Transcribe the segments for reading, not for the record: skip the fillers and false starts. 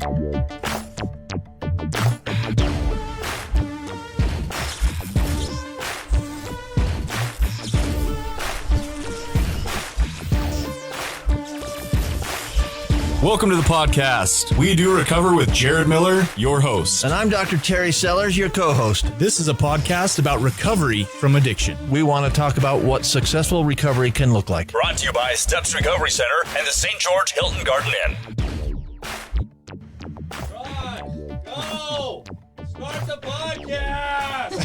Welcome to the podcast. We do recover with Jared Miller, your host. And I'm Dr. Terry Sellers, your co-host. This is a podcast about recovery from addiction. We want to talk about what successful recovery can look like. Brought to you by Steps Recovery Center and the St. George Hilton Garden Inn. Run, go, start the podcast.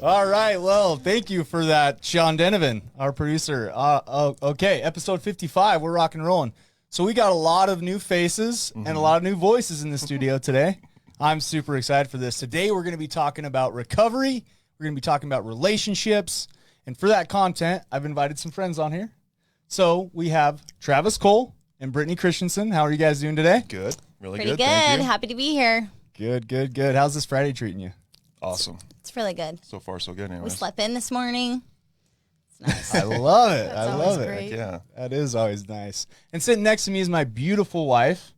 All right, well, thank you for that, Sean Denovan, our producer. Okay, episode 55, we're rock and rolling. So we got a lot of new faces and a lot of new voices in the studio today. I'm super excited for this. Today we're going to be talking about recovery. We're going to be talking about relationships. And for that content, I've invited some friends on here. So we have Travis Cole and Britney Christensen. How are you guys doing today? Good. Really Pretty good. good. Thank you. Happy to be here. Good. How's this Friday treating you? Awesome. It's really good. So far, so good. We Anyways. slept in this morning. It's nice. I love it. That's I always love it. great. Yeah. That is always nice. And sitting next to me is my beautiful wife,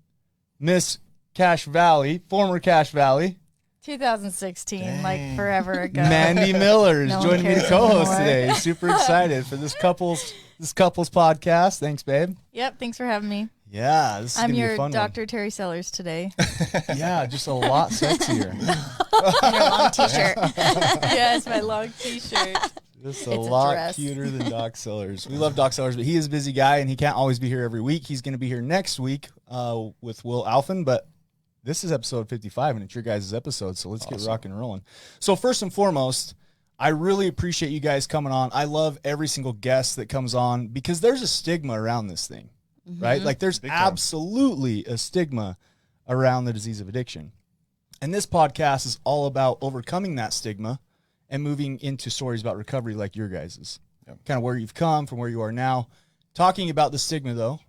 Miss Cache Valley, former Cache Valley. 2016, like forever ago. Mandy Miller is No one joining me to cares co-host anymore. today. Super excited for this couples podcast. Thanks, babe. Yep, thanks for having me. Yeah, this is I'm gonna be a your fun Dr. Terry Sellers today. one. Yeah, just a lot sexier. In a long t-shirt. Yes, my long t-shirt. Just a It's a lot dress. cuter than Doc Sellers. We love Doc Sellers, but he is a busy guy, and he can't always be here every week. He's going to be here next week with Will Alphen, but this is episode 55, and it's your guys' episode, so let's get rock and rolling. So first and foremost, I really appreciate you guys coming on. I love every single guest that comes on because there's a stigma around this thing, right? Like there's absolutely a stigma around the disease of addiction. And this podcast is all about overcoming that stigma and moving into stories about recovery like your guys's. Yep. Kind of where you've come from where you are now. Talking about the stigma, though.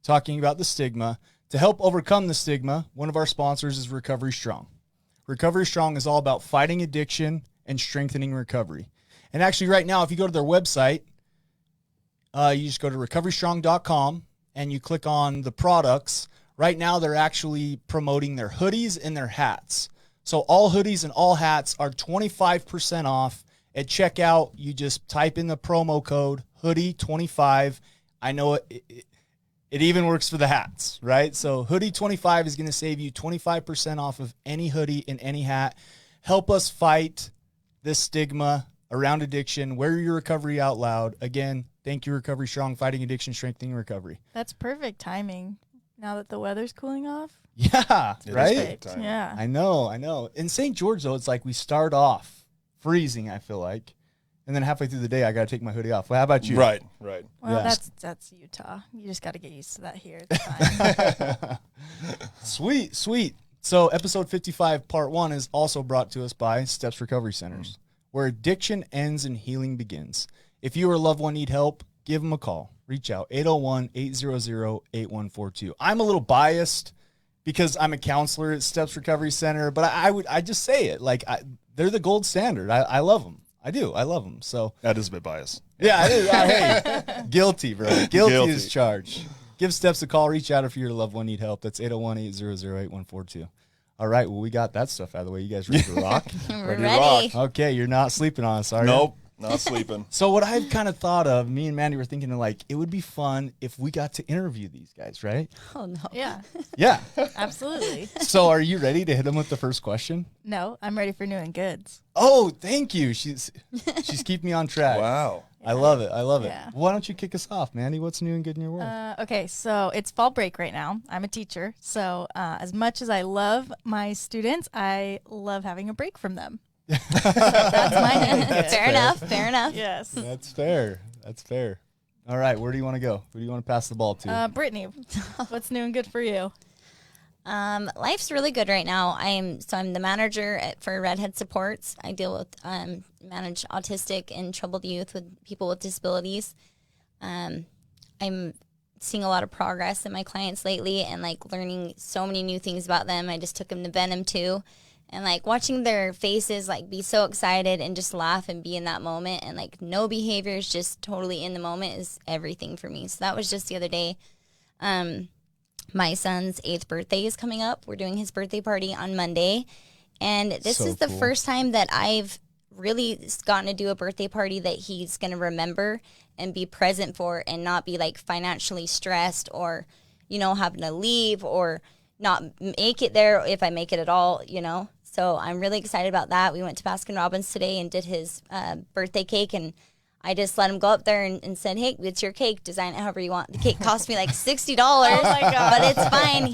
To help overcome the stigma, one of our sponsors is Recovery Strong. Recovery Strong is all about fighting addiction and strengthening recovery. And actually right now, if you go to their website, you just go to recoverystrong.com and you click on the products. Right now, they're actually promoting their hoodies and their hats. So all hoodies and all hats are 25% off. At checkout, you just type in the promo code hoodie25. I know it even works for the hats, right? So hoodie25 is going to save you 25% off of any hoodie and any hat. Help us fight this stigma around addiction. Wear your recovery out loud. Again, thank you, Recovery Strong, fighting addiction, strengthening recovery. That's perfect timing now that the weather's cooling off. Yeah, It is right? perfect timing. Yeah. I know. In St. George, though, it's like we start off freezing, I feel like. And then halfway through the day, I got to take my hoodie off. Well, how about you? Right. Well, Yeah. that's Utah. You just got to get used to that here. It's fine. Sweet. So episode 55, part 1 is also brought to us by Steps Recovery Centers, where addiction ends and healing begins. If you or a loved one need help, give them a call. Reach out, 801-800-8142. I'm a little biased because I'm a counselor at Steps Recovery Center, but I just say it. Like, they're the gold standard. I love them. I do. I love them. So That is a bit biased. yeah, it is. Hey, guilty, bro. Guilty is Guilty. charged. Give Steps a call. Reach out if your loved one need help. That's 801-800-8142. All right, well, we got that stuff out of the way. You guys ready to rock? We're to ready. Okay, you're not sleeping on us, are you? Nope. Not sleeping. So what I've kind of thought of, me and Mandy were thinking, like, it would be fun if we got to interview these guys, right? Oh, no. Yeah, Yeah. absolutely. So are you ready to hit them with the first question? No, I'm ready for new and goods. Oh, thank you. She's keeping me on track. Wow. I love it. Yeah. Why don't you kick us off, Mandy? What's new and good in your world? Okay, so it's fall break right now. I'm a teacher, so as much as I love my students, I love having a break from them. That's my new and good. Fair enough. Yes. That's fair. All right, where do you want to go? Who do you want to pass the ball to? Brittany, what's new and good for you? Life's really good right now. I'm the manager for Redhead Supports. I deal with manage autistic and troubled youth with people with disabilities. I'm seeing a lot of progress in my clients lately and like learning so many new things about them. I just took them to Venom too. And like watching their faces like be so excited and just laugh and be in that moment and like no behaviors, just totally in the moment is everything for me. So that was just the other day. My son's 8th birthday is coming up. We're doing his birthday party on Monday. And this So is the cool. first time that I've really gotten to do a birthday party that he's going to remember and be present for and not be like financially stressed or, having to leave or not make it there if I make it at all, So I'm really excited about that. We went to Baskin Robbins today and did his birthday cake, and I just let him go up there and said, hey, it's your cake. Design it however you want. The cake cost me like $60. Oh my God. But it's fine.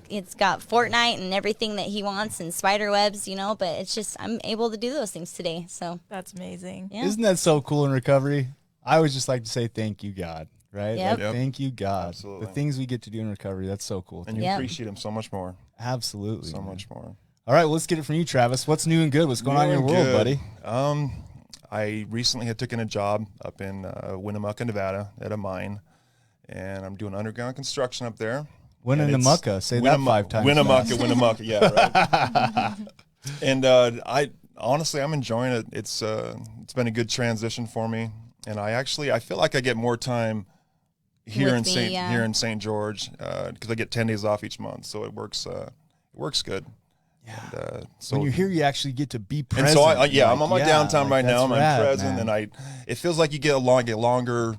It's got Fortnite and everything that he wants and spider webs, but it's just I'm able to do those things today. So That's amazing. yeah. Isn't that so cool in recovery? I always just like to say thank you, God, right? Yep. Like, Yep. thank you, God. Absolutely. The things we get to do in recovery, that's so cool. And you Yeah. appreciate him so much more. Absolutely. So man. much more. All right, well, let's get it from you, Travis. What's new and good? What's going on in your Doing world, good. buddy? I recently had taken a job up in Winnemucca, Nevada at a mine, and I'm doing underground construction up there. Winnemucca. Say that 5 times. Winnemucca, Winnemucca, yeah, right. And I'm enjoying it. It's been a good transition for me, and I feel like I get more time here With in me, St. yeah. here in St. George because I get 10 days off each month, so it works good. Yeah. And, so When you're here, you actually get to be and present. so I'm on my downtime right now. that's I'm rad, present, man. and it feels like you get longer,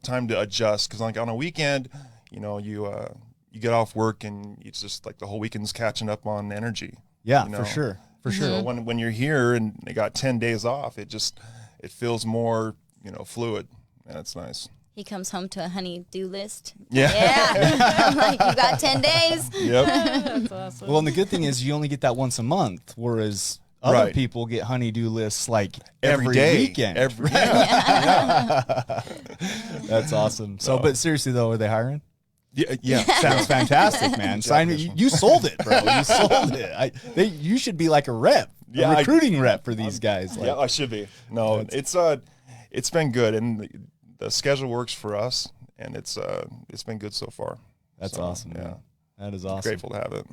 time to adjust. Because like on a weekend, you get off work and it's just like the whole weekend's catching up on energy. Yeah, you know? for sure. For So sure. when you're here and they got 10 days off, it feels more fluid, and it's nice. He comes home to a honey-do list. Yeah. Yeah. I'm like, you got 10 days. Yep. That's awesome. Well, and the good thing is you only get that once a month, whereas other Right. people get honey-do lists like Every every day. weekend. That's awesome. So, but seriously though, are they hiring? Yeah. Sounds fantastic, man. Sign me. You sold it, bro. You sold it. You should be like a rep, Yeah, a recruiting rep for these guys. Like, Yeah, I should be. No, it's been good, and the schedule works for us, and it's been good so far. that's So, awesome. Yeah, Man. That is awesome. grateful to have it.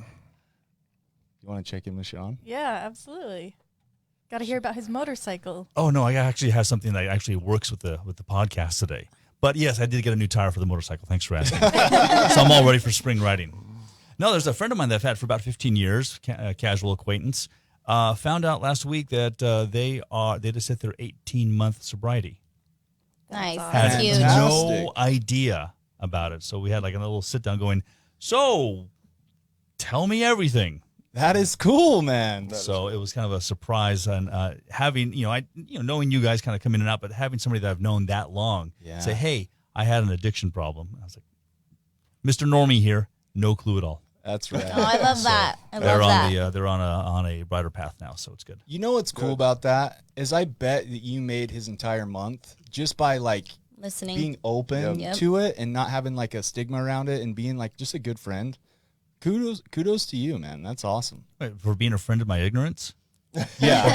You want to check in with Sean? Yeah, absolutely. Got to hear about his motorcycle. Oh no, I actually have something that actually works with the podcast today. But yes, I did get a new tire for the motorcycle. Thanks for asking. So I'm all ready for spring riding. No, there's a friend of mine that I've had for about 15 years, casual acquaintance. Found out last week that they just hit their 18-month sobriety. Nice. That's That's Had huge. no idea about it. So we had like a little sit down going, so tell me everything. That is cool, man. So it was kind of a surprise, and having knowing you guys kind of come in and out, but having somebody that I've known that long Yeah. say, "Hey, I had an addiction problem." I was like, "Mr. Normie here, no clue at all." That's right. Oh, I love that. I They're love on that. they're on a brighter path now, so it's good. You know what's cool about that is I bet that you made his entire month just by like Listening. being open Yep. to it and not having like a stigma around it and being like just a good friend. Kudos to you, man. That's awesome. Wait, for being a friend of my ignorance, Yeah.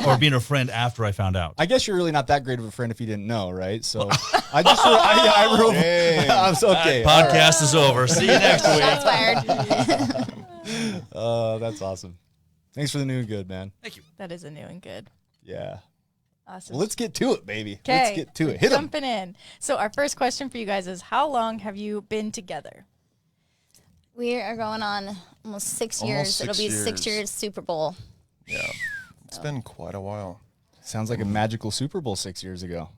or being a friend after I found out. I guess you're really not that great of a friend if you didn't know, right? So I wrote. I'm so okay. all right. Podcast is over. See you next week. Shots fired. That's awesome. Thanks for the new and good, man. Thank you. That is a new and good. Yeah. Awesome. Well, let's get to it, baby. Let's Okay, get to it. Hit 'em. jumping in. So our first question for you guys is, how long have you been together? We are going on almost 6 Almost years. 6 It'll be 6 years. years Super Bowl. Yeah, it's been quite a while. Sounds like a magical Super Bowl 6 years ago.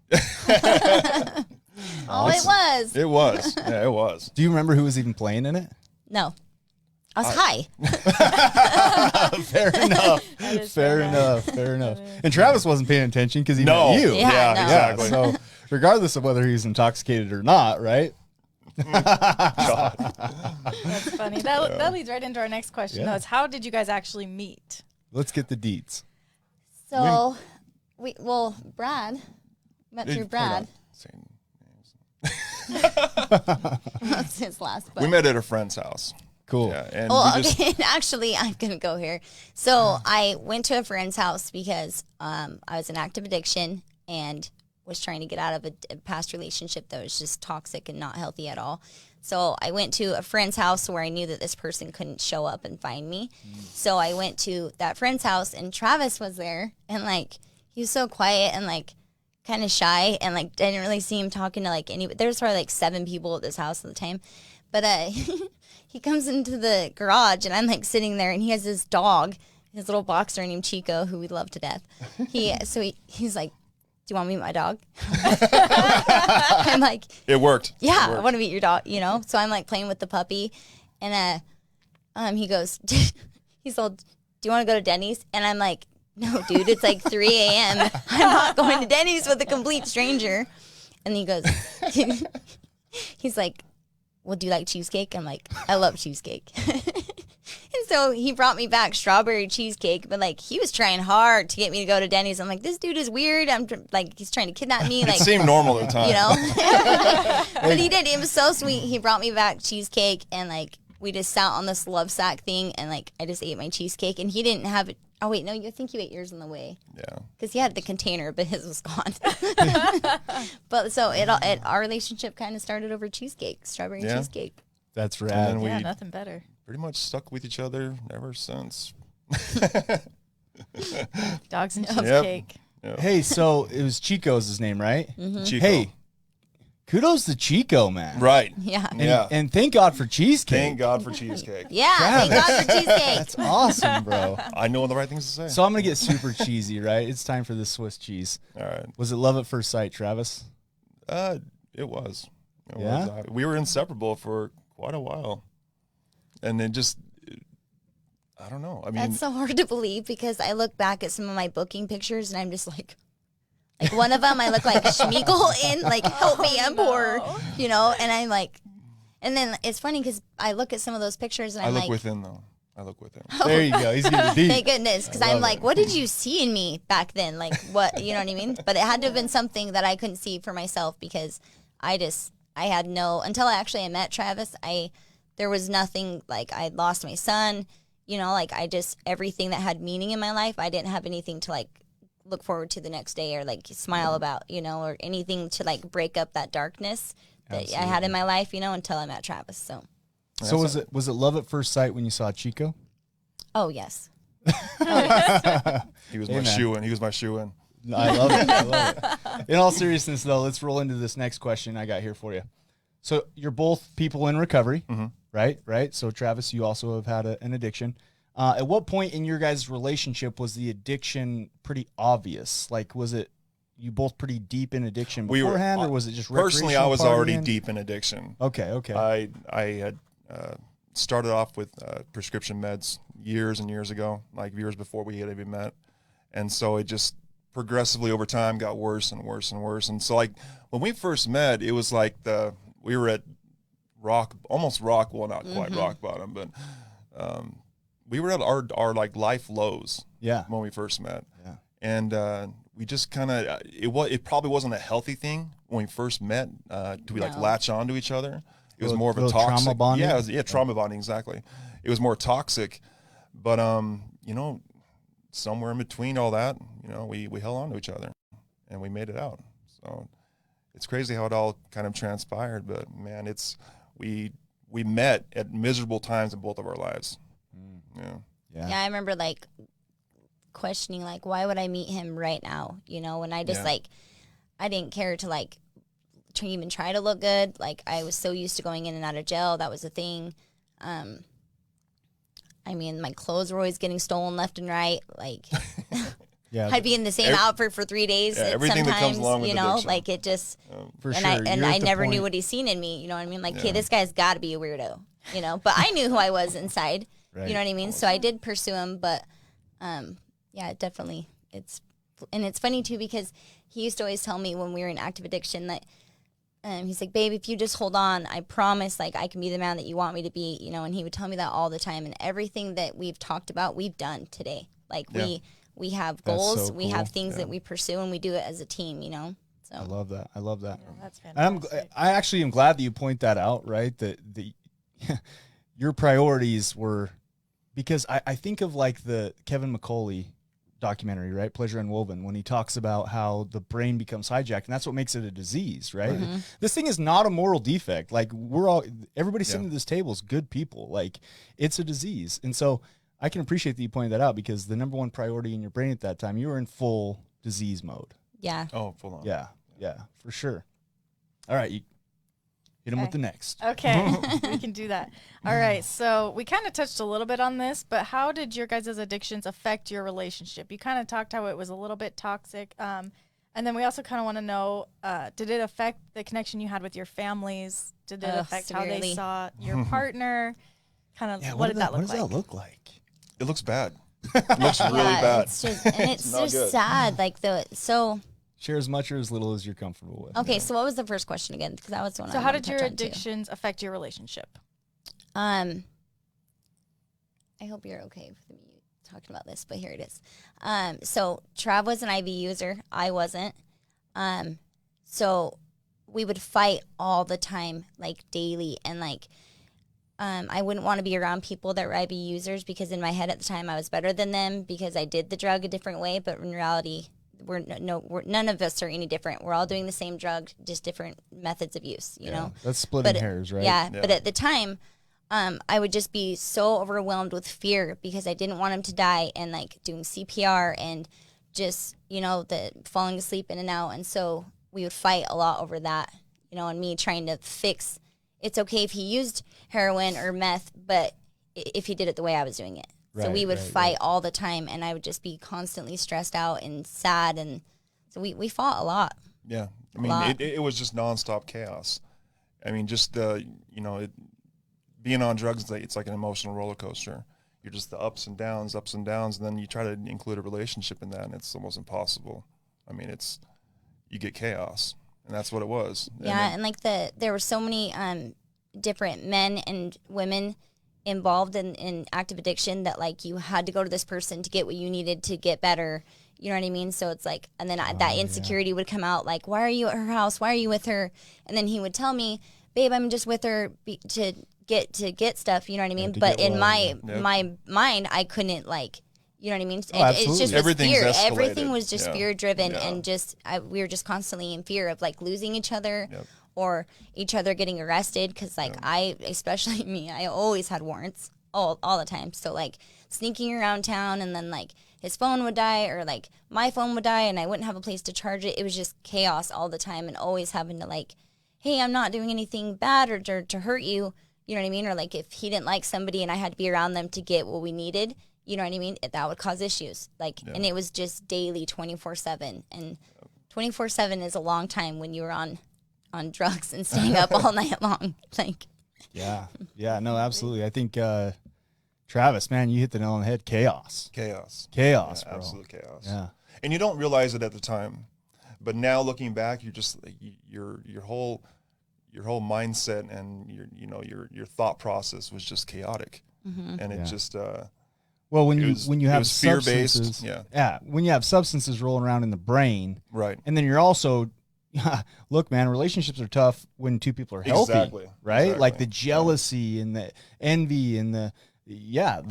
Oh, it was. It was. Yeah, it was. Do you remember who was even playing in it? No. I was high. Fair enough. is Fair fair enough. Fair enough. And Travis wasn't paying attention because he No. met you. Yeah, no. exactly. So regardless of whether he's intoxicated or not, right? That's funny. That leads right into our next question. Yeah. Though, is how did you guys actually meet? Let's get the deets. So, Brad met through Hold Brad. on. Saying names. That's his last. But. We met at a friend's house. Cool. Yeah, and Well, we just, okay. Actually, I'm gonna go here. So I went to a friend's house because I was in active addiction and was trying to get out of a past relationship that was just toxic and not healthy at all. So I went to a friend's house where I knew that this person couldn't show up and find me. So I went to that friend's house and Travis was there and like he was so quiet and like kind of shy and like didn't really see him talking to like anybody. There's probably like 7 people at this house at the time, but he comes into the garage and I'm like sitting there and he has this dog, his little boxer named Chico, who we love to death. He's like, do you want to meet my dog? I'm like, It worked. yeah, It worked. I want to meet your dog, you know? So I'm like playing with the puppy and he goes, he's all, do you want to go to Denny's? And I'm like, no, dude, it's like 3 a.m. I'm not going to Denny's with a complete stranger. And he goes, he's like, well, do you like cheesecake? I'm like, I love cheesecake. And so he brought me back strawberry cheesecake, but like he was trying hard to get me to go to Denny's. I'm like, this dude is weird. Like, he's trying to kidnap me. Like, It seemed normal at the time. you know? But he did. It was so sweet. He brought me back cheesecake and like we just sat on this love sack thing and like I just ate my cheesecake and he didn't have it. Oh, wait, no, I think you ate yours on the way. Yeah. Because he had the container, but his was gone. But so our relationship kind of started over cheesecake, strawberry cheesecake. That's And rad. then we Yeah, nothing better. pretty much stuck with each other ever since. Dogs and Yep. cheesecake. Hey, so it was Chico's his name, right? Chico. Hey, kudos to Chico, man. Right. Yeah. Yeah. And thank God for cheesecake. Thank God for cheesecake. Yeah, thank God for cheesecake. That's awesome, bro. I know the right things to say. So I'm gonna get super cheesy, right? It's time for the Swiss cheese. All right. Was it love at first sight, Travis? It was. It Yeah? was. We were inseparable for quite a while. And then just, I don't know. I mean, That's so hard to believe because I look back at some of my booking pictures and I'm just like one of them I look like Schmeagol in, like, help me, I'm poor, you know? And I'm like, and then it's funny because I look at some of those pictures and I I'm look like, within, though. I look within. There you go. He's getting deep. thank goodness, because I'm like, what did you see in me back then? Like, what, you know what I mean? But it had to have been something that I couldn't see for myself because I had no, until I actually met Travis, there was nothing, like, I lost my son, you know, like, everything that had meaning in my life, I didn't have anything to, like, look forward to the next day or, like, smile about, you know, or anything to, like, break up that darkness that I had in my life, you know, until I met Travis, so. So was it love at first sight when you saw Chico? Oh, yes. He was Hey, my man. shoe-in. He was my shoe-in. I love it. I love it. In all seriousness, though, let's roll into this next question I got here for you. So you're both people in recovery, right? Right. So Travis, you also have had an addiction. At what point in your guys' relationship was the addiction pretty obvious? Like, was it you both pretty deep in addiction beforehand, or was it just personally? I recreational was already partying? deep in addiction. Okay. Okay. I had started off with prescription meds years and years ago, like years before we had even met, and so it just progressively over time got worse and worse and worse. And so, like, when we first met, it was like we were at almost rock, well, not quite rock bottom, but we were at our like life lows. Yeah. When we first met. Yeah. And we just kind of it probably wasn't a healthy thing when we first met to be like No. latch on to each other. It was Little- more of a little toxic trauma bonding? Yeah, trauma bonding, exactly. It was more toxic, but you know, somewhere in between all that, you know, we held on to each other and we made it out. So it's crazy how it all kind of transpired, but man, we met at miserable times in both of our lives. Yeah. Yeah, I remember like questioning like why would I meet him right now? You know, when I just Yeah. like I didn't care to like even try to look good. Like I was so used to going in and out of jail. That was a thing. I mean, my clothes were always getting stolen left and right. Like Yeah. I'd be in the same outfit for 3 days. Yeah, everything that sometimes, comes along with you know, addiction. like it just for and sure. I You're I at the never knew point- what he's seen in me. You know what I mean? Like, okay, this guy's got to be a weirdo. You know, but I knew who I was inside. Right. You know what I mean? So I did pursue him, but yeah, definitely. It's funny too because he used to always tell me when we were in active addiction that he's like, babe, if you just hold on, I promise, like I can be the man that you want me to be. You know, and he would tell me that all the time. And everything that we've talked about, we've done today. Like we have That's goals, so we cool. have things that we pursue, and we do it as a team. You know, so I love that. I love that. That's And fantastic. I actually am glad that you point that out, right? That your priorities were, because I think of like the Kevin McCauley documentary, right? Pleasure Unwoven, when he talks about how the brain becomes hijacked, and that's what makes it a disease, right? This thing is not a moral defect. Like everybody sitting at this table is good people. Like it's a disease. And so I can appreciate that you pointed that out because the number one priority in your brain at that time, you were in full disease mode. Yeah. Oh, full on. Yeah, for sure. All right, you hit him with Okay. the next. Okay, we can do that. All right, so we kind of touched a little bit on this, but how did your guys' addictions affect your relationship? You kind of talked how it was a little bit toxic. And then we also kind of want to know, did it affect the connection you had with your families? Did it affect how they severely. saw your partner? Kind of, Yeah, what did that what look does like? that look like? It looks bad. It looks really Yeah, bad. it's just, and it's not just good. sad. Like so. Share as much or as little as you're comfortable with. Okay, so what was the first question again? Because that was the one. So I how wanted did to your touch on, too. addictions affect your relationship? I hope you're okay with me talking about this, but here it is. So Trav was an IV user. I wasn't. So we would fight all the time, like daily, and like I wouldn't want to be around people that were IV users because in my head at the time I was better than them because I did the drug a different way, but in reality we're none of us are any different. We're all doing the same drug, just different methods of use, you know. That's splitting But hairs, right? Yeah, Yeah. but at the time, I would just be so overwhelmed with fear because I didn't want him to die and like doing CPR and just, you know, the falling asleep in and out. And so we would fight a lot over that, you know, and me trying to fix. It's okay if he used heroin or meth, but if he did it the way I was doing it. So we would fight all the time, and I would just be constantly stressed out and sad. And so we fought a lot. Yeah. I mean, lot. it was just nonstop chaos. I mean, just you know, being on drugs, it's like an emotional roller coaster. You're just the ups and downs, and then you try to include a relationship in that, and it's almost impossible. I mean, you get chaos, and that's what it was. Yeah, and like there were so many different men and women involved in active addiction that like you had to go to this person to get what you needed to get better. You know what I mean? So it's like, and then that insecurity would come out like, why are you at her house? Why are you with her? And then he would tell me, babe, I'm just with her to get stuff. You know what I mean? to But get in well, my mind, I couldn't like, you know what I mean? Oh, It's just absolutely. was Everything's fear. escalated. Everything was just Yeah. fear driven, Yeah. and just we were just constantly in fear of like losing each other. Yep. Or each other getting arrested because like especially me, I always had warrants all the time. So like sneaking around town, and then like his phone would die or like my phone would die and I wouldn't have a place to charge it. It was just chaos all the time, and always having to like, hey, I'm not doing anything bad or to hurt you. You know what I mean? Or like if he didn't like somebody and I had to be around them to get what we needed, you know what I mean? That would cause issues. Like, and it was just daily 24/7, and 24/7 is a long time when you were on drugs and staying up all night long. Like, Yeah, no, absolutely. I think Travis, man, you hit the nail on the head. Chaos, yeah, bro. absolute chaos. Yeah, And you don't realize it at the time, but now looking back, you're just your whole mindset and your thought process was just chaotic, and it just well, when It you it have was fear-based, substances, yeah. when you have substances rolling around in the brain, right. and then you're also, look, man, relationships are tough when two people are healthy, Exactly, right? exactly. Like the jealousy and the envy and the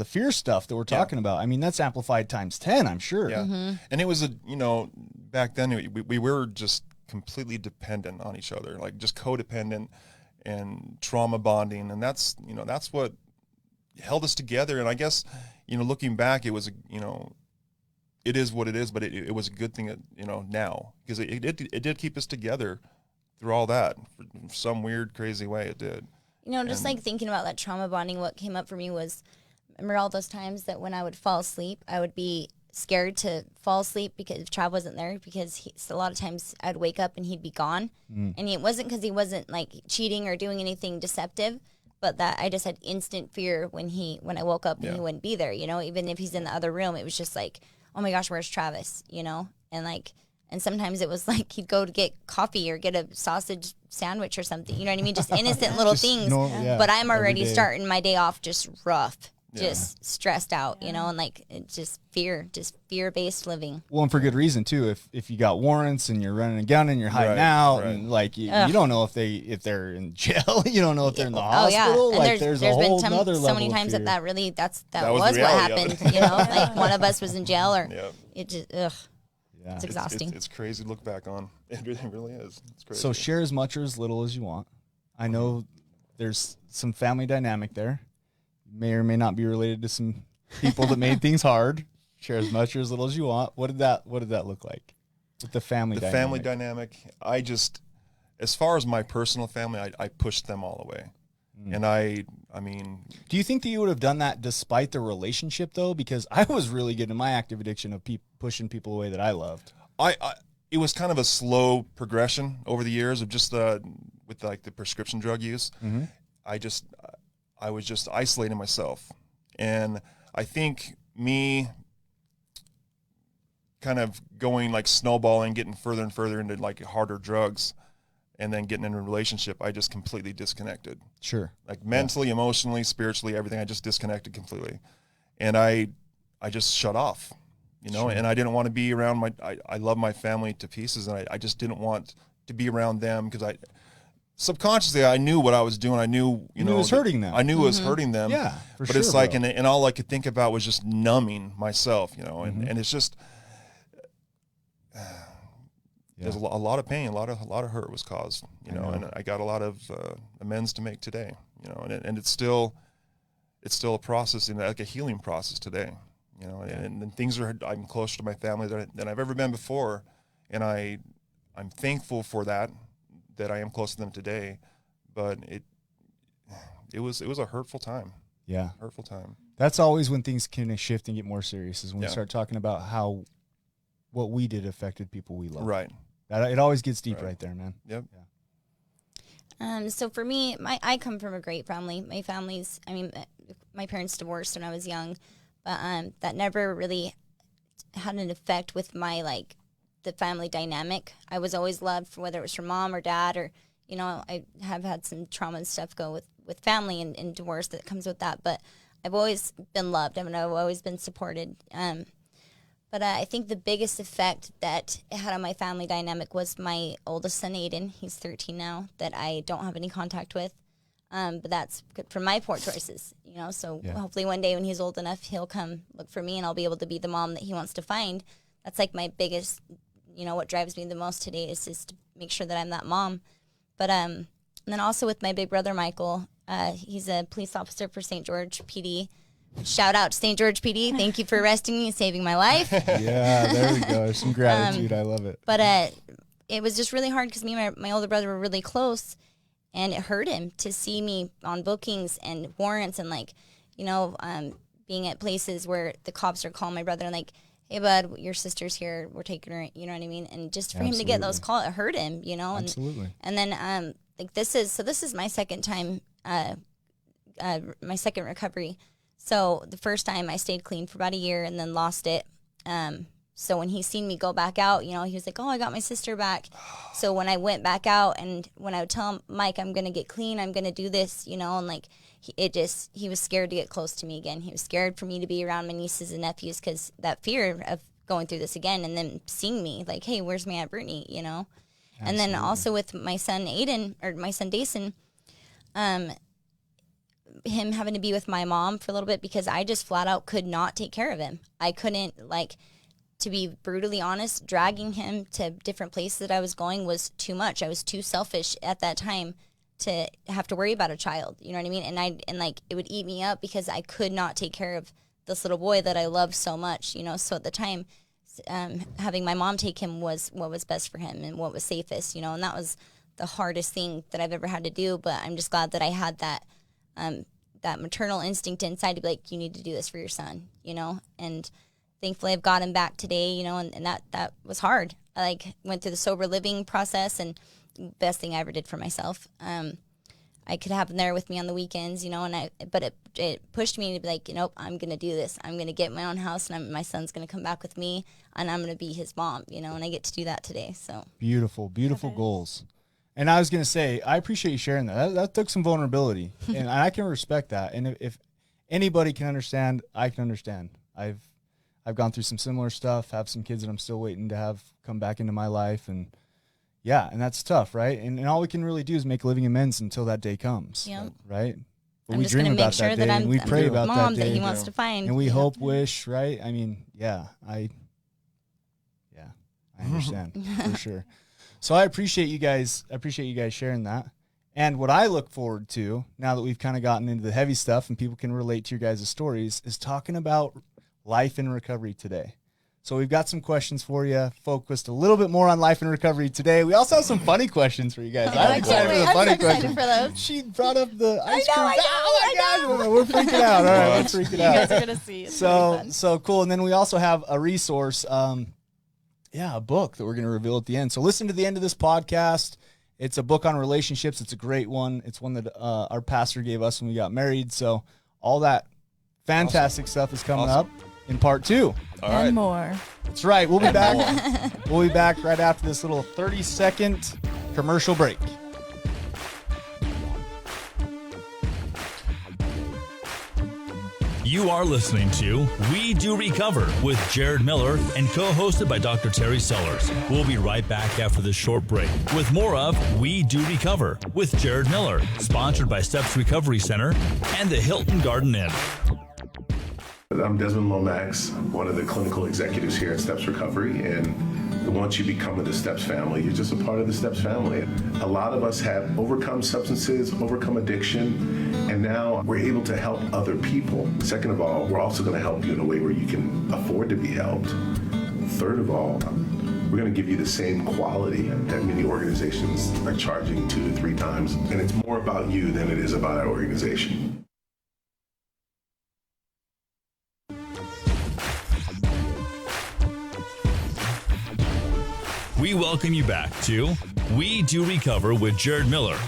fear stuff that we're talking about. I mean, that's amplified times 10, I'm sure. Yeah, and it was back then we were just completely dependent on each other, like just codependent and trauma bonding, and that's what held us together. And I guess looking back, it was it is what it is, but it was a good thing that now, because it did keep us together through all that for some weird crazy way. It did. just like thinking about that trauma bonding, what came up for me was, remember all those times that when I would fall asleep, I would be scared to fall asleep because if Trav wasn't there, because a lot of times I'd wake up and he'd be gone. And it wasn't because he wasn't like cheating or doing anything deceptive, but that I just had instant fear when I woke up and he wouldn't be there, even if he's in the other room. It was just like, oh my gosh, where's Travis, and sometimes it was like he'd go to get coffee or get a sausage sandwich or something, you know what I mean? Just innocent little things. But I'm already starting my day off just rough, just stressed out, and like it's just fear-based living. Well, and for good reason too. If you got warrants and you're running a gun and you're hiding Right, out, right. and like you don't know if they're in jail, you don't know if they're in the hospital. And Like there's a whole been nother so level many of times fear. that really that That was was the what reality of happened. it. Like one of us was in jail, or Yeah. it just Yeah. it's exhausting. It's crazy to look back on. It really is. It's crazy. So share as much or as little as you want. I know there's some family dynamic there. May or may not be related to some people that made things hard. Share as much or as little as you want. What did that look like? with the family The dynamic. family dynamic, as far as my personal family, I pushed them all away. And I mean, Do you think that you would have done that despite the relationship, though? Because I was really good in my active addiction of pushing people away that I loved. it was kind of a slow progression over the years of just with like the prescription drug use. Mm-hmm. I was just isolating myself. And I think me kind of going like snowballing, getting further and further into like harder drugs, and then getting in a relationship, I just completely disconnected. Sure. Like mentally, emotionally, spiritually, everything. I just disconnected completely. And I just shut off, Sure. and I didn't want to be around I love my family to pieces, and I just didn't want to be around them because subconsciously I knew what I was doing. I knew, You knew it was hurting them. I knew it was hurting them. Yeah, for but sure, it's like, bro. and all I could think about was just numbing myself, and it's just, there's a lot of pain, a lot of hurt was caused, and I got a lot of amends to make today, and it's still a process, like a healing process today, and things I'm closer to my family than I've ever been before, and I'm thankful for that I am close to them today, but it was a hurtful time. Yeah. Hurtful time. That's always when things can shift and get more serious, is when we Yeah. start talking about how what we did affected people we love. Right. It always gets deep Right. right there, man. Yep. So for me, I come from a great family. My family's, my parents divorced when I was young, but that never really had an effect with my the family dynamic. I was always loved, whether it was from mom or dad, or I have had some trauma and stuff go with family and divorce that comes with that. But I've always been loved. I've always been supported. But I think the biggest effect that it had on my family dynamic was my oldest son, Aiden. He's 13 now, that I don't have any contact with. But that's good from my poor choices, So Yeah. hopefully one day when he's old enough, he'll come look for me and I'll be able to be the mom that he wants to find. That's like my biggest, what drives me the most today is just to make sure that I'm that mom. But and then also with my big brother, Michael, he's a police officer for St. George PD. Shout out to St. George PD. Thank you for arresting me and saving my life. Yeah, there we go. Some gratitude. I love it. But it was just really hard because me and my older brother were really close, and it hurt him to see me on bookings and warrants and being at places where the cops are calling my brother and like, hey, bud, your sister's here. We're taking her, you know what I mean? And just for him to get those calls, it hurt him, And, Absolutely. And then this is my second time, my second recovery. So the first time I stayed clean for about a year and then lost it. So when he seen me go back out, he was like, oh, I got my sister back. So when I went back out and when I would tell him, Mike, I'm going to get clean, I'm going to do this, and he was scared to get close to me again. He was scared for me to be around my nieces and nephews because that fear of going through this again and then seeing me like, hey, where's my Aunt Brittany, And then also with my son Aiden, or my son Dason, him having to be with my mom for a little bit because I just flat out could not take care of him. I couldn't, to be brutally honest, dragging him to different places that I was going was too much. I was too selfish at that time to have to worry about a child, you know what I mean? And it would eat me up because I could not take care of this little boy that I loved so much, So at the time, having my mom take him was what was best for him and what was safest, and that was the hardest thing that I've ever had to do. But I'm just glad that I had that maternal instinct inside to be like, you need to do this for your son, and thankfully I've got him back today, and that was hard. I went through the sober living process, and best thing I ever did for myself. I could have him there with me on the weekends, but it pushed me to be like, nope, I'm going to do this. I'm going to get my own house, and my son's going to come back with me, and I'm going to be his mom, and I get to do that today. So Beautiful goals. And I was going to say, I appreciate you sharing that. That took some vulnerability, and I can respect that. And if anybody can understand, I can understand. I've gone through some similar stuff, have some kids that I'm still waiting to have come back into my life, and yeah, and that's tough, right? And all we can really do is make living amends until that day comes, Yeah. right? But I'm we just dream going to about make sure that day, that and we I'm pray the about mom that that day, he wants to find. and we Yeah. hope, wish, right? I mean, I understand for sure. So I appreciate you guys. I appreciate you guys sharing that. And what I look forward to now that we've kind of gotten into the heavy stuff and people can relate to your guys' stories is talking about life in recovery today. So we've got some questions for you, focused a little bit more on life and recovery today. We also have some funny questions for you guys. I'm excited for the funny questions. For those. She brought up the ice cream. I know, Oh my gosh, we're freaking out. All right, we're freaking You guys out. are gonna see. It's really fun. So cool. And then we also have a resource, a book that we're going to reveal at the end. So listen to the end of this podcast. It's a book on relationships. It's a great one. It's one that our pastor gave us when we got married. So all that fantastic stuff is coming up in part 2. All And right. more. That's right. We'll be back. We'll be back right after this little 30-second commercial break. You are listening to We Do Recover with Jared Miller and co-hosted by Dr. Terry Sellers. We'll be right back after this short break with more of We Do Recover with Jared Miller, sponsored by Steps Recovery Center and the Hilton Garden Inn. I'm Desmond Lomax, one of the clinical executives here at Steps Recovery, and once you become of the Steps family, you're just a part of the Steps family. A lot of us have overcome substances, overcome addiction, and now we're able to help other people. Second of all, we're also going to help you in a way where you can afford to be helped. Third of all, we're going to give you the same quality that many organizations are charging 2 to 3 times, and it's more about you than it is about our organization. We welcome you back to We Do Recover with Jared Miller,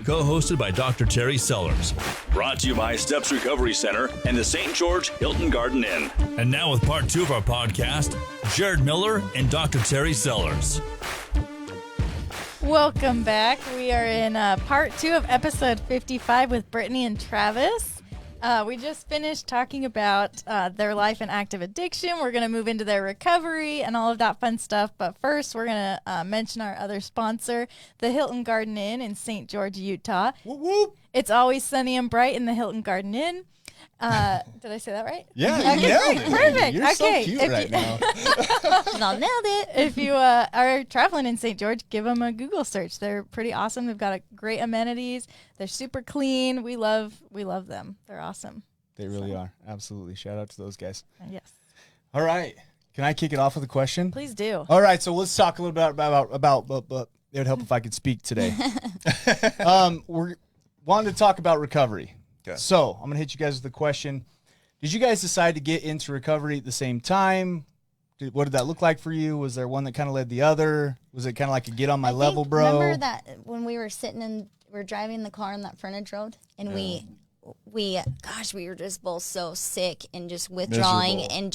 co-hosted by Dr. Terry Sellers. Brought to you by Steps Recovery Center and the St. George Hilton Garden Inn. And now with part 2 of our podcast, Jared Miller and Dr. Terry Sellers. Welcome back. We are in part 2 of episode 55 with Britney and Travis. We just finished talking about their life and active addiction. We're going to move into their recovery and all of that fun stuff. But first, we're going to mention our other sponsor, the Hilton Garden Inn in St. George, Utah. Whoop, whoop. It's always sunny and bright in the Hilton Garden Inn. Did I say that right? Yeah, you Okay, nailed great. it. Perfect. You're so Okay, cute if right you- now. Y'all nailed it. If you are traveling in St. George, give them a Google search. They're pretty awesome. They've got great amenities. They're super clean. We love them. They're awesome. They really are. Absolutely. Shout out to those guys. Yes. All right. Can I kick it off with a question? Please do. All right, so let's talk a little bit about it would help if I could speak today. We're wanted to talk about recovery. Okay. So I'm gonna hit you guys with a question. Did you guys decide to get into recovery at the same time? What did that look like for you? Was there one that kind of led the other? Was it kind of like a get on my I level, think- bro? Remember that when we were we're driving the car on that frontage road, and we were just both so sick and just withdrawing Miserable. and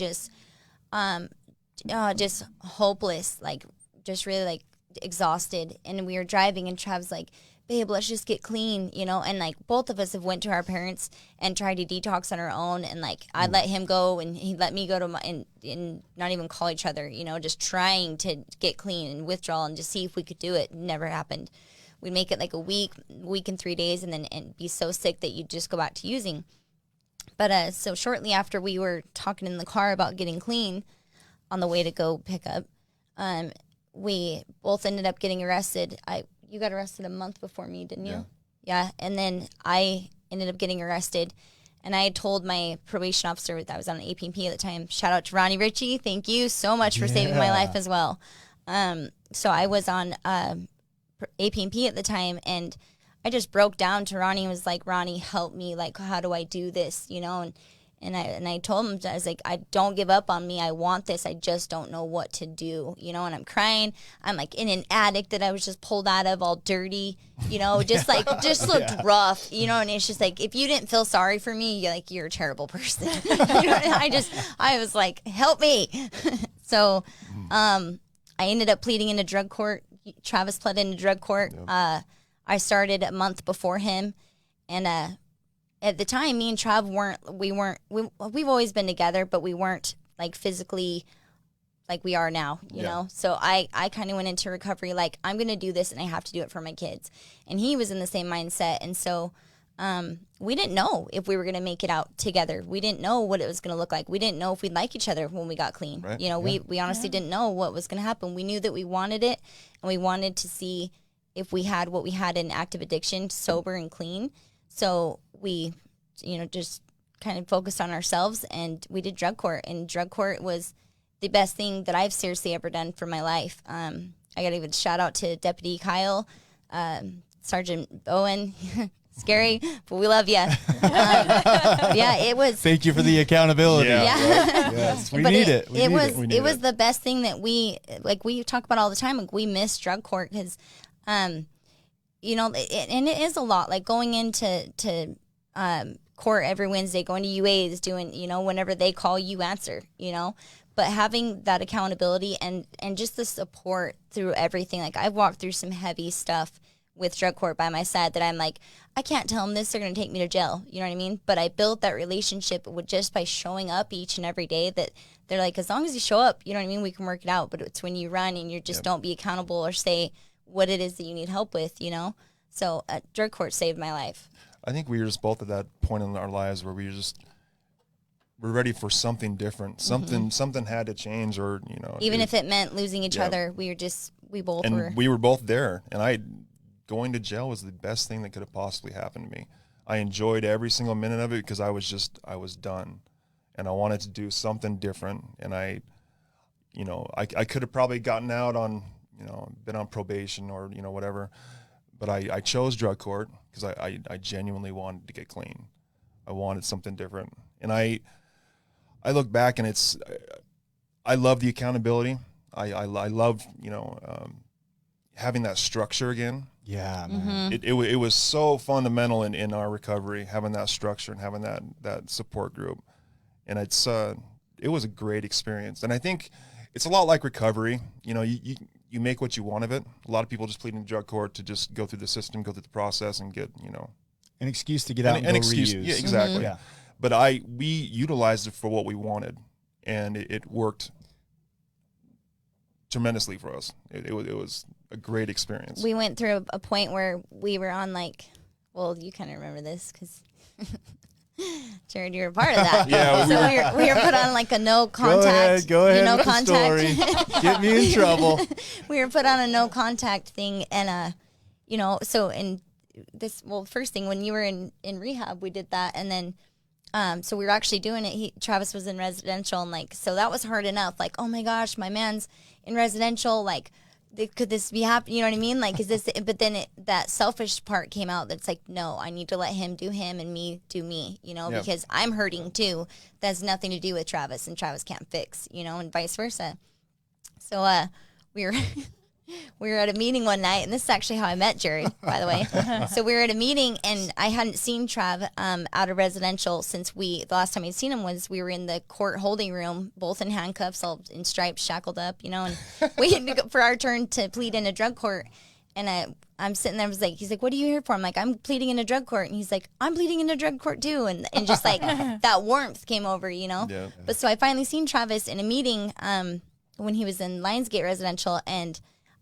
just hopeless, like just really like exhausted. And we were driving, and Trav's like, "Babe, let's just get clean," and like both of us have went to our parents and tried to detox on our own, and like I'd let him go and he let me go to and not even call each other, just trying to get clean and withdrawal and just see if we could do it. Never happened. We'd make it like a week and 3 days, and be so sick that you'd just go back to using. But so shortly after we were talking in the car about getting clean on the way to go pick up, we both ended up getting arrested. You got arrested a month before me, didn't you? Yeah. And then I ended up getting arrested, and I had told my probation officer that I was on an APP at the time. Shout out to Ronnie Ritchie. Thank you so much for saving my life as well. So I was on APP at the time, and I just broke down to Ronnie and was like, "Ronnie, help me. Like, how do I do this?" And I told him, I was like, "I don't give up on me. I want this. I just don't know what to do." And I'm crying. I'm like in an attic that I was just pulled out of, all dirty, just looked rough, and it's just like, if you didn't feel sorry for me, you're a terrible person. I was like, "Help me." So, I ended up pleading into drug court. Travis pled into drug court. I started a month before him, and at the time, me and Trav we've always been together, but we weren't like physically like we are now, you know? So I kind of went into recovery like, I'm going to do this and I have to do it for my kids. And he was in the same mindset. And so we didn't know if we were going to make it out together. We didn't know what it was going to look like. We didn't know if we'd like each other when we got clean. Right. We honestly didn't know what was going to happen. We knew that we wanted it, and we wanted to see if we had what we had in active addiction, sober and clean. So we, just kind of focused on ourselves, and we did drug court. And drug court was the best thing that I've seriously ever done for my life. I got to give a shout out to Deputy Kyle, Sergeant Bowen. Scary, but we love you. Yeah, it was. Thank you for the accountability. Yeah. Yes, we need it. It was the best thing that we talk about all the time. Like, we miss drug court because, you know, and it is a lot. Like, going into court every Wednesday, going to UAs, doing, you know, whenever they call, you answer, you know. But having that accountability and just the support through everything. Like, I've walked through some heavy stuff with drug court by my side that I'm like, I can't tell them this, they're going to take me to jail. You know what I mean? But I built that relationship with just by showing up each and every day, that they're like, as long as you show up, you know what I mean? We can work it out. But it's when you run and you just don't be accountable or say what it is that you need help with, you know? So drug court saved my life. I think we were just both at that point in our lives where we're ready for something different. Something had to change, or, you know. Even if it meant losing each other, we were both there. And going to jail was the best thing that could have possibly happened to me. I enjoyed every single minute of it because I was done, and I wanted to do something different. And I could have probably gotten out on, you know, been on probation or, you know, whatever, but I chose drug court because I genuinely wanted to get clean. I wanted something different. And I look back and I love the accountability. I love, you know, having that structure again. Yeah, man. It was so fundamental in our recovery, having that structure and having that support group. And it was a great experience. And I think it's a lot like recovery. You know, you make what you want of it. A lot of people just plead in drug court to just go through the system, go through the process, and get, you know, an excuse to get out and go excuse. reuse. Yeah, exactly. Yeah. But we utilized it for what we wanted, and it worked tremendously for us. It was a great experience. We went through a point where we were on, like, well, you kind of remember this because Jared, you were a part of that. Yeah, so we were put on like a no contact. Go ahead. No with contact. The story. Get me in trouble. We were put on a no contact thing, and you know, so in this, well, first thing when you were in rehab, we did that, and then so we were actually doing it. Travis was in residential, and like, so that was hard enough. Like, oh my gosh, my man's in residential. Like, could this be happening? You know what I mean? Like, is this? But then that selfish part came out. That's like, no, I need to let him do him and me do me. You know, because I'm hurting too. That has nothing to do with Travis, and Travis can't fix. You know, and vice versa. So we were. We were at a meeting one night, and this is actually how I met Jared, by the way. So we were at a meeting, and I hadn't seen Trav out of residential since the last time I'd seen him was we were in the court holding room, both in handcuffs, all in stripes, shackled up, you know, and waiting to go for our turn to plead in a drug court. And I'm sitting there, he's like, what are you here for? I'm like, I'm pleading in a drug court. And he's like, I'm pleading in a drug court too. And just like that warmth came over, you know. Yeah. But so I finally seen Travis in a meeting when he was in Lionsgate Residential, and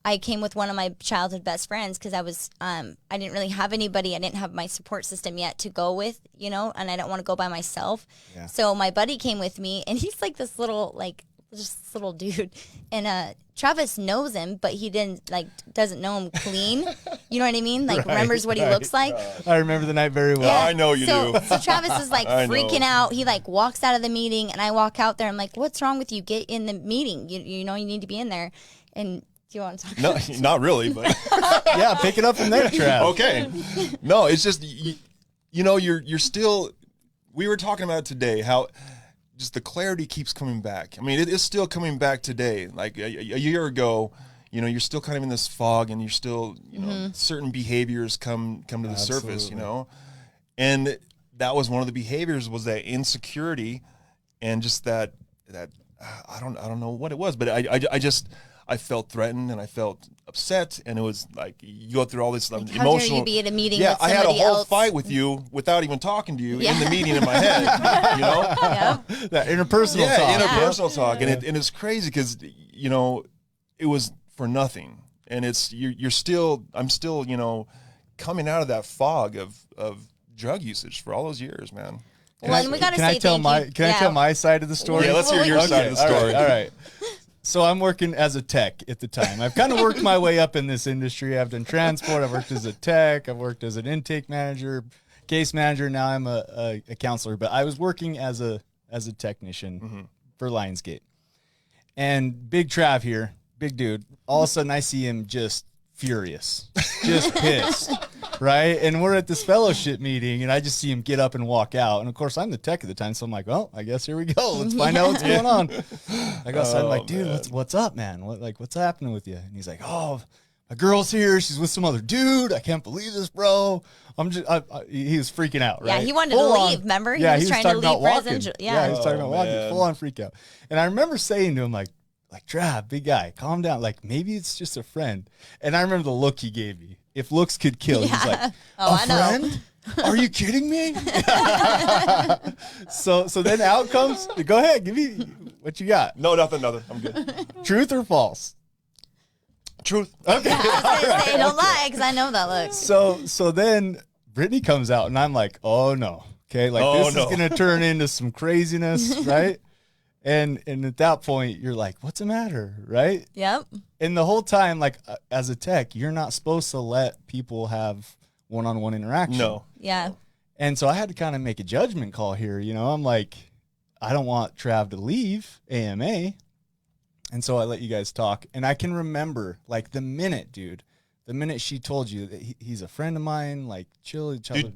I came with one of my childhood best friends because I was, I didn't really have anybody. I didn't have my support system yet to go with, you know, and I don't want to go by myself. Yeah. So my buddy came with me, and he's like this little, just this little dude. And Travis knows him, but he doesn't know him clean. You know what I mean? Like, remembers what he looks like. I remember the night very well. Yeah, I know you do. So Travis is like freaking out. He like walks out of the meeting, and I walk out there. I'm like, what's wrong with you? Get in the meeting. You know, you need to be in there. And do you want to talk about it? Not really, but yeah, pick it up from there, Trav. Okay. No, it's just, you know, you're still, we were talking about it today, how just the clarity keeps coming back. I mean, it is still coming back today. Like a year ago, you know, you're still kind of in this fog, and you're still, you know, certain behaviors come to the surface, you know. And that was one of the behaviors, was that insecurity, and just that I don't know what it was, but I felt threatened, and I felt upset, and it was like you go through all this emotional. How dare you be at a meeting with I somebody had a whole else. fight with you without even talking to you in the meeting in my head. You know, that interpersonal talk. Interpersonal talk, and it's crazy because, you know, it was for nothing, and I'm still, you know, coming out of that fog of drug usage for all those years, man. Well, and we gotta say Can I tell my side of the story? Yeah, let's hear your side of the story. All right. So I'm working as a tech at the time. I've kind of worked my way up in this industry. I've done transport. I've worked as a tech. I've worked as an intake manager, case manager. Now I'm a counselor. But I was working as a technician for Lionsgate. And Big Trav here, big dude. All of a sudden I see him just furious, just pissed, right? And we're at this fellowship meeting, and I just see him get up and walk out. And of course, I'm the tech at the time, so I'm like, well, I guess here we go. Let's find out what's going on. I go outside, I'm like, dude, what's up, man? What's happening with you? And he's like, oh, my girl's here. She's with some other dude. I can't believe this, bro. He was freaking out, right? Yeah, he wanted to leave, remember? He was trying to leave residential. Yeah, he was talking about walking, full on freak out. And I remember saying to him, like, Trav, big guy, calm down. Like, maybe it's just a friend. And I remember the look he gave me. If looks could kill, he's like, a friend? Are you kidding me? So then out comes, go ahead, give me what you got. No, nothing. I'm good. Truth or false? Truth. Okay. I was going to say, don't lie, because I know that look. So then Brittany comes out, and I'm like, oh, no. Okay, this is going to turn into some craziness, right? And at that point, you're like, what's the matter, right? Yep. And the whole time, like, as a tech, you're not supposed to let people have one-on-one interaction. No. Yeah. And so I had to kind of make a judgment call here. You know, I'm like, I don't want Trav to leave AMA. And so I let you guys talk. And I can remember, like, the minute she told you that he's a friend of mine, like, chill, Dude,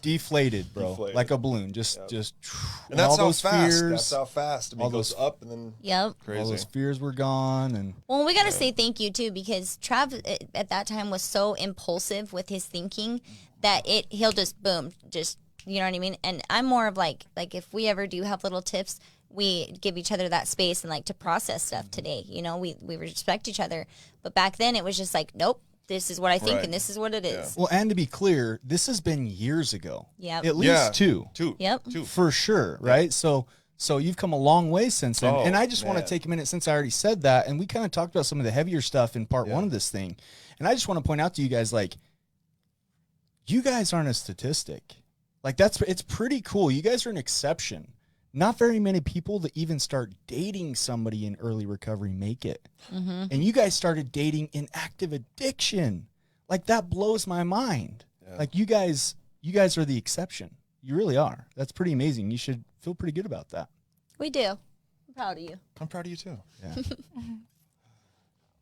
deflated, bro. Deflated. Like a balloon. Just and that's all how those fast. fears. That's how fast. I mean, all it goes those- up and then Yep. crazy. All those fears were gone. And Well, we got to say thank you, too, because Trav at that time was so impulsive with his thinking that he'll just, boom, just, you know what I mean? And I'm more of like if we ever do have little tips, we give each other that space and like to process stuff today. You know, we respect each other. But back then it was just like, nope, this is what I think Right. and this is what it is. well, and to be clear, this has been years ago. Yep. At least two. Yep. For sure, right? So you've come a long way since then. Oh, and I just want to man. take a minute, since I already said that, and we kind of talked about some of the heavier stuff in part one of this thing. And I just want to point out to you guys, like, you guys aren't a statistic. Like, it's pretty cool. You guys are an exception. Not very many people that even start dating somebody in early recovery make it. Mm-hmm. And you guys started dating in active addiction. Like, that blows my mind. Yeah. Like, you guys are the exception. You really are. That's pretty amazing. You should feel pretty good about that. We do. I'm proud of you. I'm proud of you too. Yeah.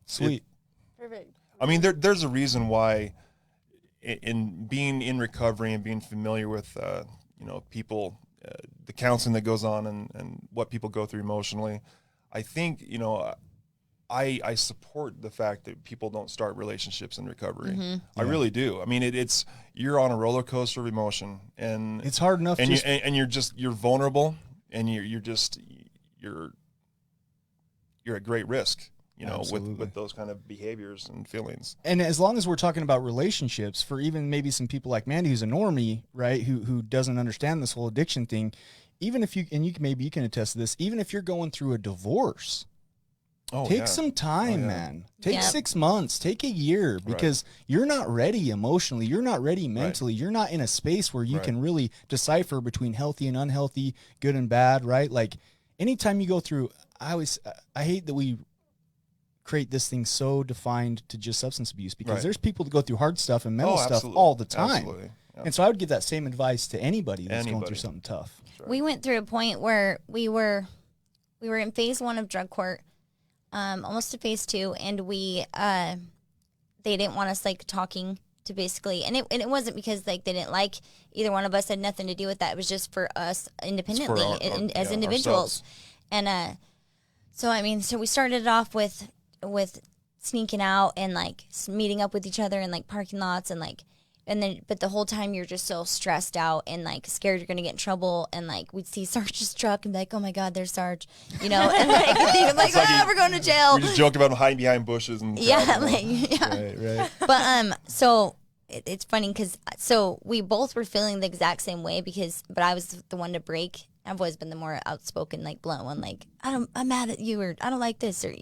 Sweet. Perfect. I mean, there's a reason why, in being in recovery and being familiar with, people, the counseling that goes on and what people go through emotionally, I think, I support the fact that people don't start relationships in recovery. Mm-hmm. I really do. I mean, it's you're on a roller coaster of emotion, and It's hard enough. and just, you're vulnerable, and you're at great risk. Absolutely. With those kind of behaviors and feelings. and as long as we're talking about relationships, for even maybe some people like Mandy, who's a normie, right, who doesn't understand this whole addiction thing, even if maybe you can attest to this, even if you're going through a divorce, take some time, man. Take 6 months, take a year, because you're not ready emotionally. You're not ready mentally. You're not in a space where you can really decipher between healthy and unhealthy, good and bad, right? Like, anytime you go through, I hate that we create this thing so defined to just substance abuse, because there's people that go through hard stuff and mental stuff all the time. Absolutely. Yeah. And so I would give that same advice to anybody that's going through something tough. We went through a point where we were in phase 1 of drug court, almost to phase 2, and they didn't want us like talking to basically, and it wasn't because like they didn't like either one of us, had nothing to do with that. It was just for us independently as individuals. Ourselves. And so we started off with sneaking out and like meeting up with each other in like parking lots but the whole time you're just so stressed out and like scared you're gonna get in trouble, and like we'd see Sarge's truck and be like, oh my God, there's Sarge, and like we're going to jail. We just joke about him hiding behind bushes and Right. But so it's funny because we both were feeling the exact same way but I was the one to break. I've always been the more outspoken, like blunt one, like I'm mad at you, or I don't like this, or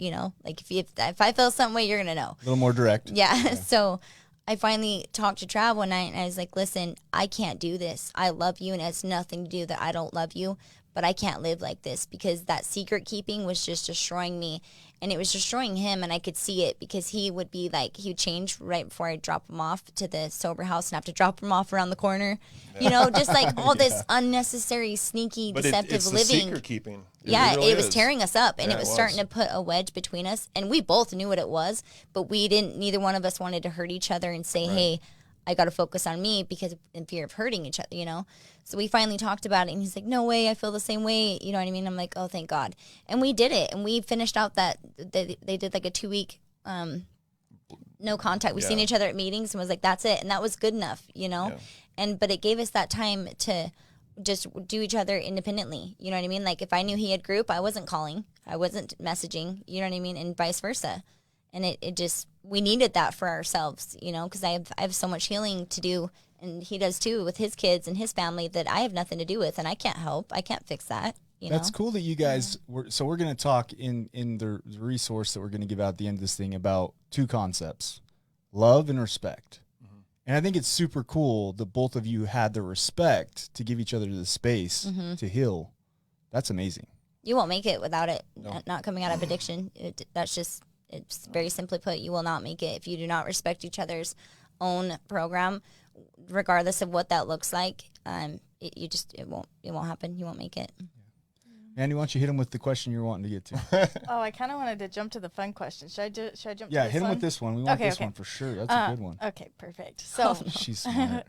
like if I feel some way, you're gonna know. A little more direct. Yeah. So I finally talked to Trav one night, and I was like, listen, I can't do this. I love you, and it has nothing to do that I don't love you, but I can't live like this, because that secret keeping was just destroying me, and it was destroying him, and I could see it, because he would be like, he would change right before I drop him off to the sober house and have to drop him off around the corner, you know, just like all this unnecessary, sneaky, But deceptive it's the living. secret keeping. Yeah, really it was is. tearing us up, and Yeah, it was it starting was. to put a wedge between us, and we both knew what it was, but neither one of us wanted to hurt each other and say, hey, I got to focus on me, because in fear of hurting each other, you know? So we finally talked about it, and he's like, no way, I feel the same way, you know what I mean? I'm like, oh, thank God. And we did it, and we finished out they did like a 2-week no contact. We seen each other at meetings and was like, that's it, and that was good enough, you know? But it gave us that time to just do each other independently, you know what I mean? Like, if I knew he had group, I wasn't calling, I wasn't messaging, you know what I mean? And vice versa. And it just, we needed that for ourselves, you know, because I have so much healing to do, and he does too, with his kids and his family, that I have nothing to do with, and I can't help. I can't fix that, you know? That's cool that you guys were. So we're going to talk in the resource that we're going to give out at the end of this thing about 2 concepts, love and respect. And I think it's super cool that both of you had the respect to give each other the space to heal. That's amazing. You won't make it without it not coming out of addiction. It's very simply put, you will not make it if you do not respect each other's own program, regardless of what that looks like. It won't happen. You won't make it. Andy, why don't you hit him with the question you're wanting to get to? Oh, I kind of wanted to jump to the fun question. Should I jump to this Yeah, hit him one? with this one. We want Okay, this okay. one for sure. That's a good one. Okay, perfect. So, She's smart.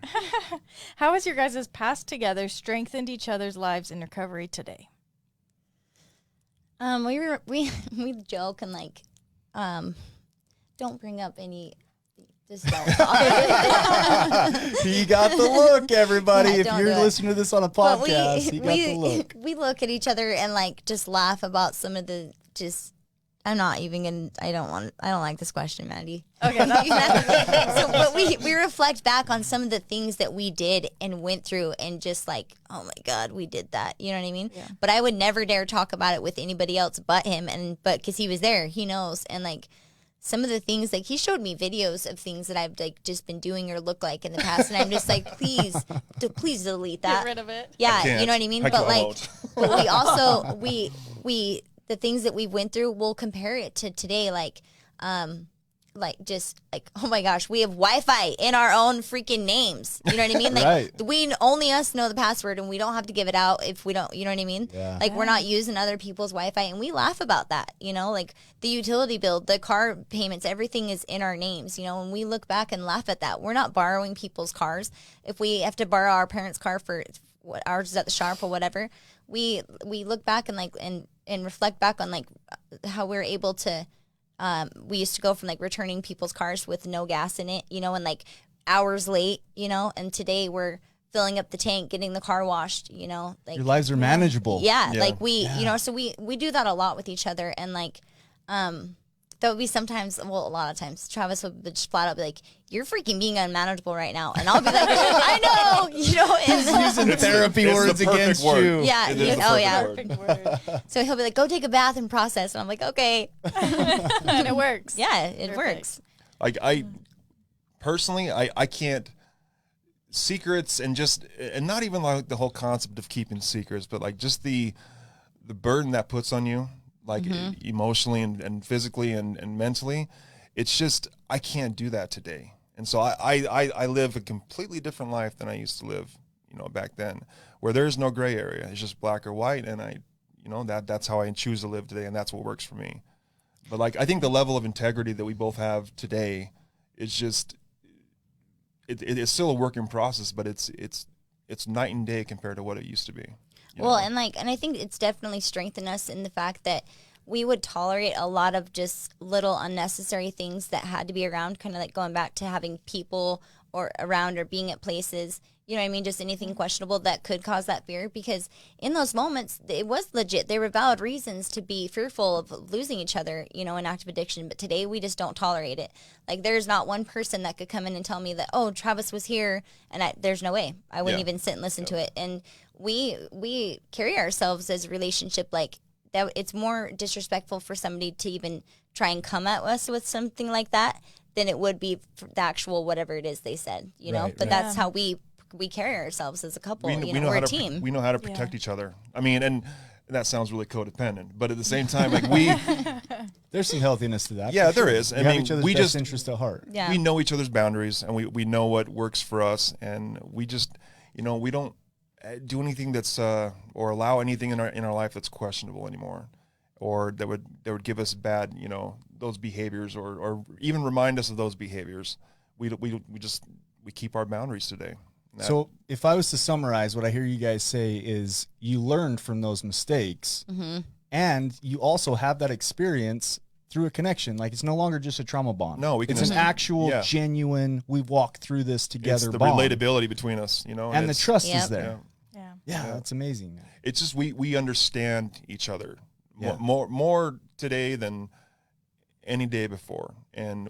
how has your guys' past together strengthened each other's lives in recovery today? We joke and like, don't bring up any. Just don't talk. He got the look, everybody. Yeah, if don't you're do it. listening to this on a But podcast, he got the look. we look at each other and like just laugh about some of the just. I'm not even gonna. I don't like this question, Mandy. Okay, that's But we reflect back on some of the things that we did and went through, and just like, oh my God, we did that. You know what I mean? Yeah. But I would never dare talk about it with anybody else but him, but because he was there, he knows. And like some of the things, like he showed me videos of things that I've like just been doing or look like in the past, and I'm just like, please delete that. Get rid of it. Yeah, can't. you know what I mean. I But like, won't. but we also we the things that we went through, we'll compare it to today, like just like, oh my gosh, we have Wi-Fi in our own freaking names. You know what I mean? Like Right. we only us know the password, and we don't have to give it out if we don't. You know what I mean? Yeah. Like we're not using other people's Wi-Fi, and we laugh about that. You know, like the utility bill, the car payments, everything is in our names. You know, and we look back and laugh at that. We're not borrowing people's cars. If we have to borrow our parents' car for what ours is at the shop or whatever, we look back and like and reflect back on like how we're able to. We used to go from like returning people's cars with no gas in it, you know, and like hours late, you know, and today we're filling up the tank, getting the car washed, you know, like Your lives are manageable. yeah, Yeah. like you know, so we do that a lot with each other, and like that would be sometimes, well, a lot of times Travis would just flat out be like, you're freaking being unmanageable right now, and I'll be like, I know, you know, and Using therapy it's the words perfect against word. you. yeah, It is the oh perfect yeah. word. Perfect word. So he'll be like, go take a bath and process, and I'm like, okay, And it works. yeah, it Perfect. works. Like I personally, I can't secrets and not even like the whole concept of keeping secrets, but like just the burden that puts on you, like emotionally and physically and mentally. It's just, I can't do that today. And so I live a completely different life than I used to live, you know, back then, where there's no gray area. It's just black or white. And that's how I choose to live today. And that's what works for me. But like, I think the level of integrity that we both have today is just, it's still a work in process, but it's night and day compared to what it used to be. you Well, know? and I think it's definitely strengthened us in the fact that we would tolerate a lot of just little unnecessary things that had to be around, kind of like going back to having people or around or being at places, you know what I mean? Just anything questionable that could cause that fear, because in those moments, it was legit. There were valid reasons to be fearful of losing each other, you know, in active addiction. But today we just don't tolerate it. Like there's not one person that could come in and tell me that, oh, Travis was here, and there's no way. I wouldn't Yeah. even sit and listen to it. And we carry ourselves as a relationship like that. It's more disrespectful for somebody to even try and come at us with something like that than it would be for the actual whatever it is they said, you know. Right, But right. that's how we we carry ourselves as a couple. we know we're how a to team. we know how to protect each other. I mean, and that sounds really codependent, but at the same time, like we There's some healthiness to that. Yeah, for there sure. is. I We have mean, each other's we best just- interest at heart. Yeah. we know each other's boundaries, and we know what works for us, and we just we don't do anything that's or allow anything in our life that's questionable anymore, or that would give us bad those behaviors, or even remind us of those behaviors. We keep our boundaries today. So if I was to summarize, what I hear you guys say is you learned from those mistakes, and you also have that experience through a connection. Like, it's no longer just a trauma bond. No, we can it's an just- actual, yeah. genuine, we walked through this it's together the bond. relatability between us, And the it's- trust Yep. is there. Yeah. Yeah, that's amazing, man. It's just we understand each other Yeah. more today than any day before, and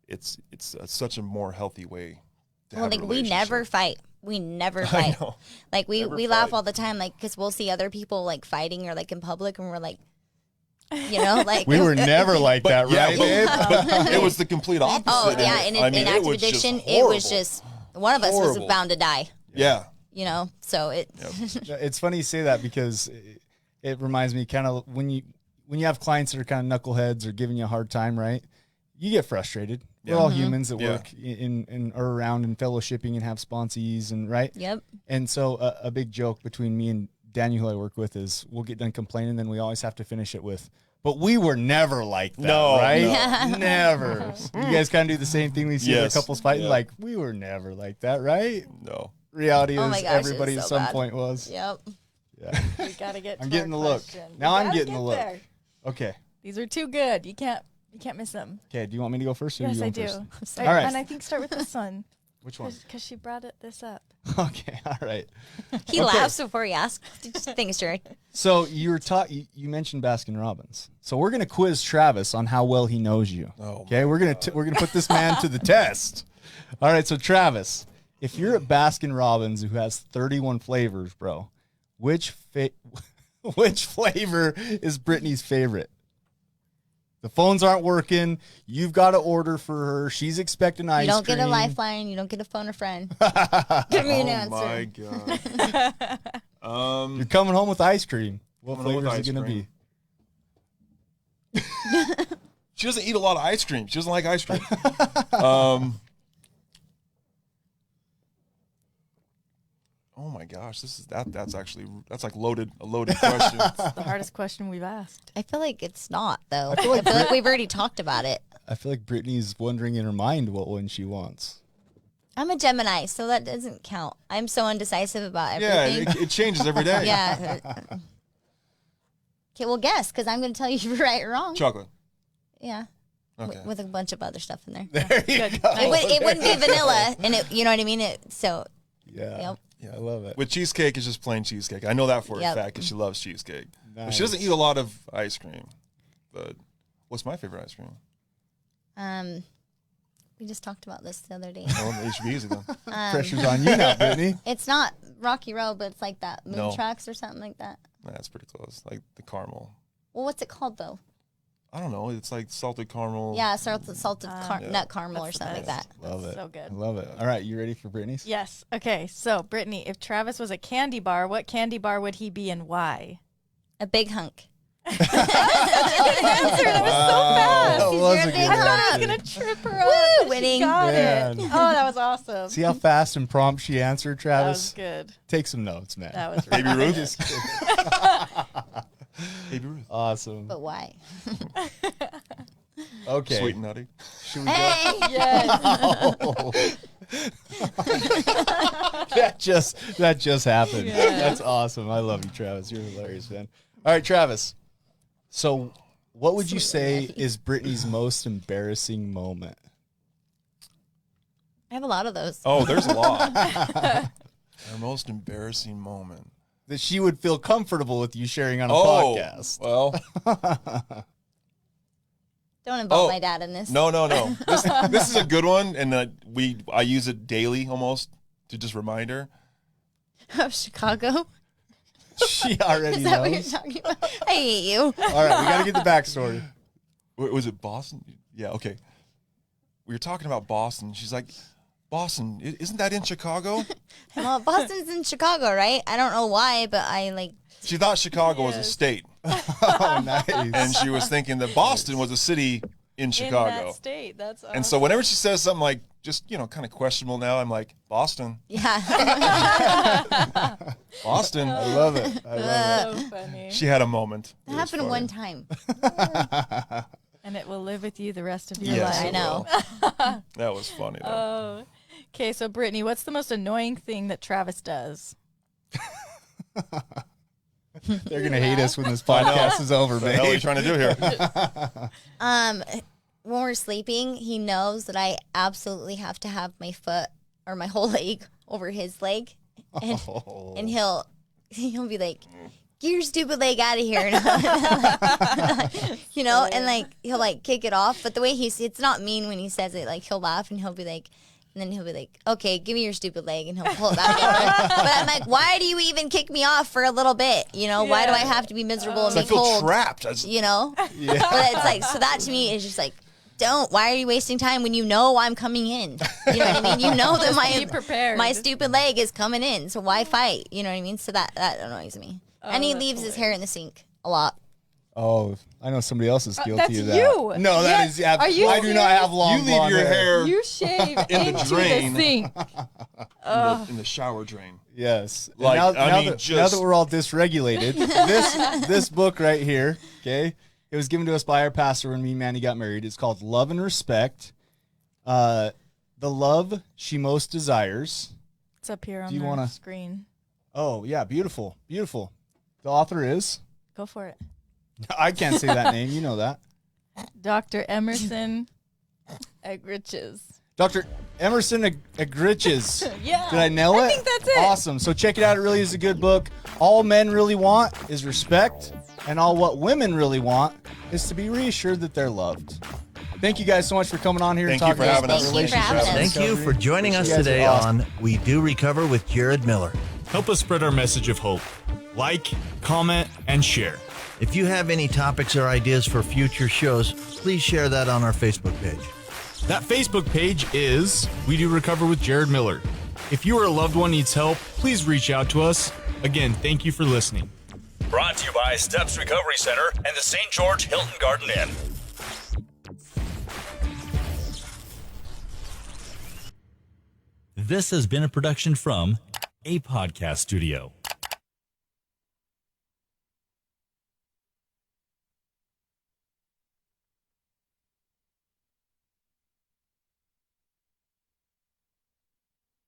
it's such a more healthy way. To Well, have a like we never relationship. fight. We never fight. know. Like we Never laugh fight. all the time, like because we'll see other people like fighting or like in public, and we're like, like We were never like that, Yeah, right, well, babe? it was the complete opposite. oh yeah, and I mean, in it active was just addiction, it was horrible. just one of us was Horrible. bound to die. Yeah. So it. It's funny you say that because it reminds me kind of when you have clients that are kind of knuckleheads or giving you a hard time, right? You get frustrated. We're all humans that Yeah. work in or around and fellowshipping and have sponsees and right. Yep. And so a big joke between me and Daniel, who I work with, is we'll get done complaining, then we always have to finish it with, "But we were never like that, No, right? no. Never." You guys kind of do the same thing. We see Yes. other couples fighting, Yeah. like, "We were never like that, right?" No. Reality Oh is my gosh, everybody it's at so some bad. point was. Yep. Yeah. We gotta get. I'm to getting our the look. question. Now We I'm gotta getting the get look. there. Okay. These are too good. You can't miss them. Okay. Do you want me to go first? Or Yes, you I going do. First? All All right. And I think start with this one Which one? because she brought this up. Okay. All right. He laughs before he asks. Thanks, Jared. So you were you mentioned Baskin Robbins. So we're gonna quiz Travis on how well he knows you. Oh, Okay. We're gonna put this man to the test. All right. So Travis, if you're at Baskin Robbins, who has 31 flavors, bro, which flavor is Brittany's favorite? The phones aren't working. You've got to order for her. She's expecting ice You don't cream. get a lifeline. You don't get to phone a friend. Give me an answer. My God. You're coming home with ice cream. What Coming home flavor with is it ice going to cream. be? She doesn't eat a lot of ice cream. She doesn't like ice cream. Oh my gosh, that's like a loaded question. The hardest question we've asked. I feel like it's not though. I feel like we've already talked about it. I feel like Brittany's wondering in her mind what one she wants. I'm a Gemini, so that doesn't count. I'm so undecisive about Yeah, everything. it changes every day. Yeah. Okay, well, guess because I'm going to tell you if you're right or wrong. Chocolate. Yeah. Okay. With a bunch of other stuff in there. There you go. It wouldn't be vanilla, and you know what I mean. Yeah. Yep. Yeah, I love it. With cheesecake, it's just plain cheesecake. I know that for Yep. a fact because she loves cheesecake. But she Nice. doesn't eat a lot of ice cream. But what's my favorite ice cream? We just talked about this the other day. Well, it should be easy then. Pressure's on you now, Brittany. It's not Rocky Road, but it's like that Moon No. Tracks or something like that. That's pretty close. Like the caramel. Well, what's it called though? I don't know. It's like salted caramel. Yeah, salted Yeah. nut caramel or That's the something like best. that. Love That's it. so good. I love it. All right, you ready for Brittany's? Yes. Okay. So, Brittany, if Travis was a candy bar, what candy bar would he be and why? A big hunk. Answer. That was so fast. That was You're a a good big I thought I hunk. was gonna trip her up. Woo, but she winning. got Man. it. Oh, that was awesome. See how fast and prompt she answered, That was Travis? good. Take some notes, man. That was Baby really Ruth. Just kidding. Baby Ruth. Awesome. But why? Okay. Sweet and nutty. Should we go? Hey! yes. Oh. that just happened. Yeah. That's awesome. I love you, Travis. You're hilarious, man. All right, Travis. So, what would you say is Brittany's most embarrassing moment? I have a lot of those. Oh, there's a lot. Our most embarrassing moment. That she would feel comfortable with you sharing on a podcast. Well, Don't involve Oh, my dad in this. no. This is a good one, and I use it daily almost to just remind her. Of Chicago. She already Is that what you're knows. talking about? I hate you. All right, we got to get the backstory. Was it Boston? Yeah, okay. We were talking about Boston. She's like, Boston, isn't that in Chicago? Well, Boston's in Chicago, right? I don't know why, but I like. She thought Chicago was a state. Oh, nice. And she was thinking that Boston was a city in Chicago. In that state. That's awesome. And so whenever she says something like, just, kind of questionable now, I'm like, Boston. Yeah. Boston. I love it. I love it. So funny. She had a moment. That happened one time. And it will live with you the rest of your Yes, life. I know. That was funny, though. Okay, so Brittany, what's the most annoying thing that Travis does? They're gonna hate us when this podcast is over, What the hell are you babe. trying to do here? When we're sleeping, he knows that I absolutely have to have my foot or my whole leg over his leg, and he'll be like, "Get your stupid leg out of here," and and like he'll like kick it off. But the way it's not mean when he says it. Like he'll laugh and he'll be like. And then he'll be like, "Okay, give me your stupid leg," and he'll pull it back over. But I'm like, "Why do you even kick me off for a little bit? Why do I have to be miserable and I be feel cold? trapped. But it's like, so that to me is just like, don't. Why are you wasting time when you know I'm coming in? You know what I mean? You know that Be prepared. my stupid leg is coming in. So why fight? You know what I mean? So that annoys me. And he leaves his hair in the sink a lot. Oh, I know somebody else is guilty that's of that. you. No, that Yes. is. Are you I do not serious? have long You leave blonde your hair You shave In the into drain. the sink. in the shower drain. Yes. And Like, now, I now mean, that, just- now that we're all dysregulated, this book right here, okay, it was given to us by our pastor when me and Mandy got married. It's called Love and Respect. The Love She Most Desires. It's up here on Do you the wanna- screen. Oh, yeah, beautiful. Beautiful. The author is? Go for it. I can't say that name. You know that. Dr. Emerson Egriches. Dr. Emerson Egriches. Yeah. Did I nail it? I think that's it. Awesome. So check it out. It really is a good book. All men really want is respect, and all what women really want is to be reassured that they're loved. Thank you guys so much for coming on here and Thank you talking for to us having about us. Thank you for having relationships. us. Thank you for joining us You guys are today awesome. on We Do Recover with Jared Miller. Help us spread our message of hope. Like, comment, and share. If you have any topics or ideas for future shows, please share that on our Facebook page. That Facebook page is We Do Recover with Jared Miller. If you or a loved one needs help, please reach out to us. Again, thank you for listening. Brought to you by Steps Recovery Center and the St. George Hilton Garden Inn. This has been a production from a podcast studio.